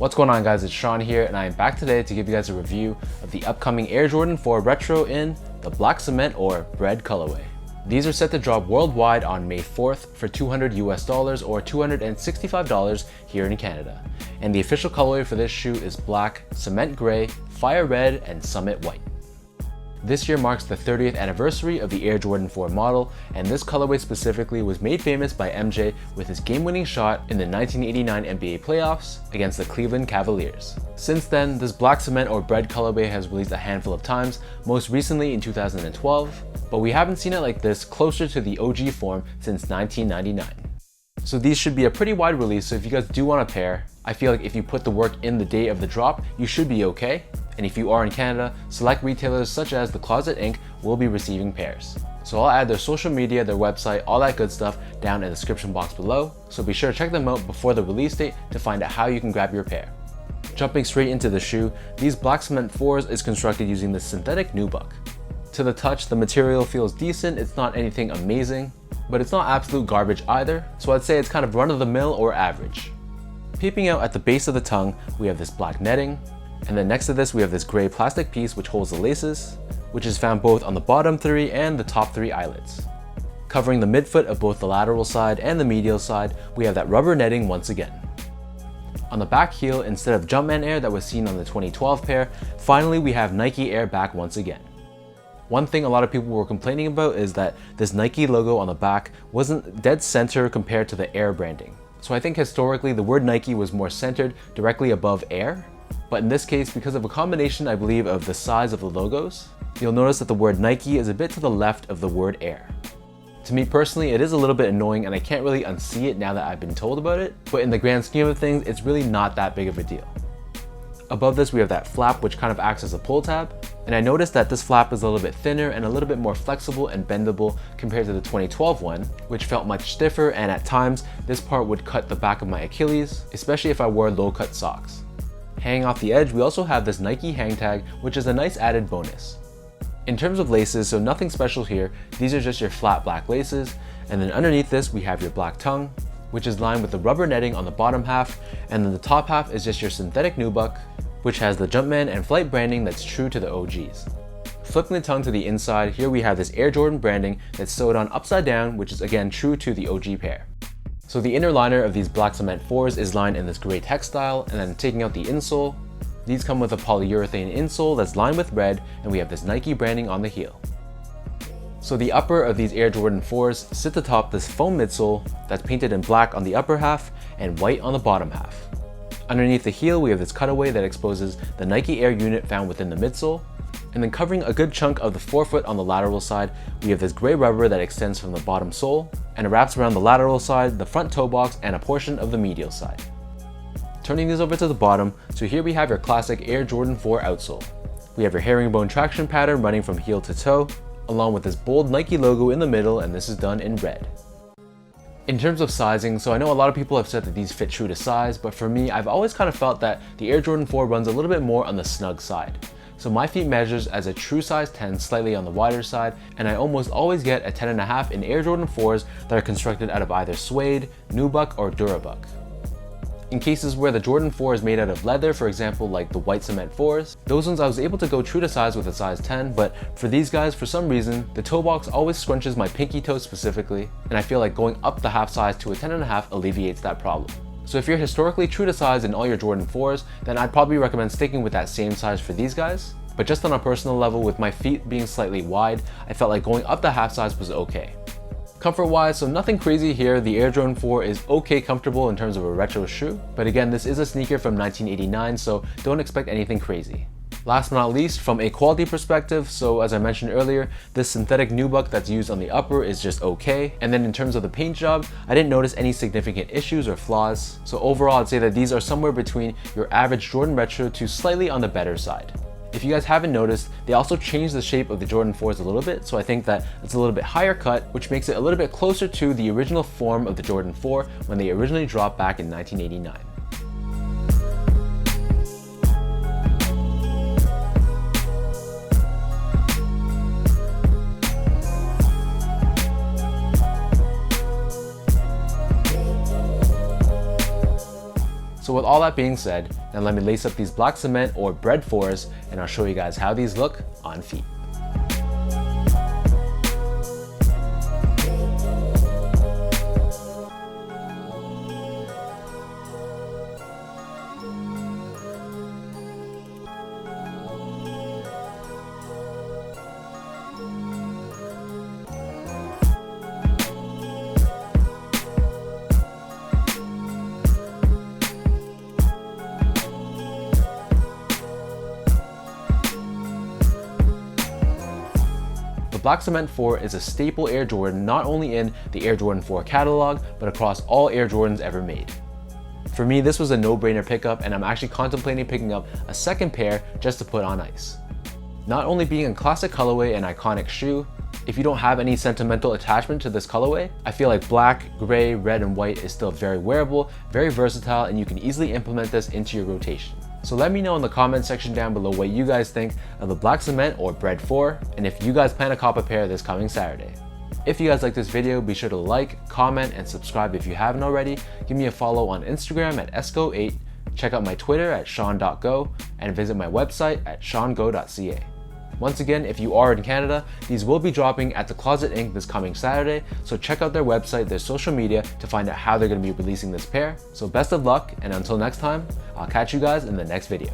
What's going on, guys? It's Sean here, and I am back today to give you guys a review of the upcoming Air Jordan 4 Retro in the black cement or Bred colorway. These are set to drop worldwide on May 4th for $200 or $265 here in Canada. And the official colorway for this shoe is black, cement gray, fire red, and summit white. This year marks the 30th anniversary of the Air Jordan 4 model, and this colorway specifically was made famous by MJ with his game-winning shot in the 1989 NBA playoffs against the Cleveland Cavaliers. Since then, this black cement or Bred colorway has released a handful of times, most recently in 2012, but we haven't seen it like this closer to the OG form since 1999. So these should be a pretty wide release, so if you guys do want a pair, I feel like if you put the work in the day of the drop, you should be okay. And if you are in Canada, select retailers such as The Closet Inc. will be receiving pairs. So I'll add their social media, their website, all that good stuff down in the description box below, so be sure to check them out before the release date to find out how you can grab your pair. Jumping straight into the shoe, these black cement 4s is constructed using the synthetic nubuck. To the touch, the material feels decent, it's not anything amazing, but it's not absolute garbage either, so I'd say it's kind of run-of-the-mill or average. Peeping out at the base of the tongue, we have this black netting, and then next to this we have this gray plastic piece which holds the laces, which is found both on the bottom 3 and the top 3 eyelets. Covering the midfoot of both the lateral side and the medial side, we have that rubber netting once again. On the back heel, instead of Jumpman Air that was seen on the 2012 pair, finally we have Nike Air back once again. One thing a lot of people were complaining about is that this Nike logo on the back wasn't dead center compared to the Air branding. So I think historically the word Nike was more centered directly above Air, but in this case, because of a combination, I believe, of the size of the logos, you'll notice that the word Nike is a bit to the left of the word Air. To me personally, it is a little bit annoying and I can't really unsee it now that I've been told about it, but in the grand scheme of things, it's really not that big of a deal. Above this, we have that flap which kind of acts as a pull tab, and I noticed that this flap is a little bit thinner and a little bit more flexible and bendable compared to the 2012 one, which felt much stiffer, and at times, this part would cut the back of my Achilles, especially if I wore low-cut socks. Hanging off the edge, we also have this Nike hang tag, which is a nice added bonus. In terms of laces, so nothing special here, these are just your flat black laces, and then underneath this we have your black tongue, which is lined with the rubber netting on the bottom half, and then the top half is just your synthetic nubuck, which has the Jumpman and Flight branding that's true to the OGs. Flipping the tongue to the inside, here we have this Air Jordan branding that's sewed on upside down, which is again true to the OG pair. So the inner liner of these black cement 4s is lined in this gray textile, and then taking out the insole, these come with a polyurethane insole that's lined with red, and we have this Nike branding on the heel. So the upper of these Air Jordan 4s sits atop this foam midsole that's painted in black on the upper half and white on the bottom half. Underneath the heel, we have this cutaway that exposes the Nike Air unit found within the midsole, and then covering a good chunk of the forefoot on the lateral side, we have this gray rubber that extends from the bottom sole, and it wraps around the lateral side, the front toe box, and a portion of the medial side. Turning these over to the bottom, so here we have your classic Air Jordan 4 outsole. We have your herringbone traction pattern running from heel to toe, along with this bold Nike logo in the middle, and this is done in red. In terms of sizing, so I know a lot of people have said that these fit true to size, but for me, I've always kind of felt that the Air Jordan 4 runs a little bit more on the snug side. So my feet measures as a true size 10, slightly on the wider side, and I almost always get a 10.5 in Air Jordan 4s that are constructed out of either suede, nubuck, or durabuck. In cases where the Jordan 4 is made out of leather, for example like the white cement 4s, those ones I was able to go true to size with a size 10, but for these guys, for some reason, the toe box always scrunches my pinky toe specifically, and I feel like going up the half size to a 10.5 alleviates that problem. So if you're historically true to size in all your Jordan 4s, then I'd probably recommend sticking with that same size for these guys. But just on a personal level, with my feet being slightly wide, I felt like going up the half size was okay. Comfort wise, so nothing crazy here, the Air Jordan 4 is okay comfortable in terms of a retro shoe, but again, this is a sneaker from 1989, so don't expect anything crazy. Last but not least, from a quality perspective, so as I mentioned earlier, this synthetic nubuck that's used on the upper is just okay. And then in terms of the paint job, I didn't notice any significant issues or flaws. So overall, I'd say that these are somewhere between your average Jordan retro to slightly on the better side. If you guys haven't noticed, they also changed the shape of the Jordan 4s a little bit, so I think that it's a little bit higher cut, which makes it a little bit closer to the original form of the Jordan 4 when they originally dropped back in 1989. So So with all that being said, now let me lace up these black cement or Bred 4s and I'll show you guys how these look on feet. The Black Cement 4 is a staple Air Jordan not only in the Air Jordan 4 catalog, but across all Air Jordans ever made. For me, this was a no-brainer pickup, and I'm actually contemplating picking up a second pair just to put on ice. Not only being a classic colorway and iconic shoe, if you don't have any sentimental attachment to this colorway, I feel like black, gray, red, and white is still very wearable, very versatile, and you can easily implement this into your rotation. So let me know in the comment section down below what you guys think of the Black Cement or Bred 4, and if you guys plan to cop a pair this coming Saturday. If you guys like this video, be sure to like, comment, and subscribe if you haven't already. Give me a follow on Instagram at esco8, check out my Twitter at sean.go, and visit my website at seango.ca. Once again, if you are in Canada, these will be dropping at The Closet Inc. this coming Saturday, so check out their website, their social media to find out how they're going to be releasing this pair. So best of luck, and until next time, I'll catch you guys in the next video.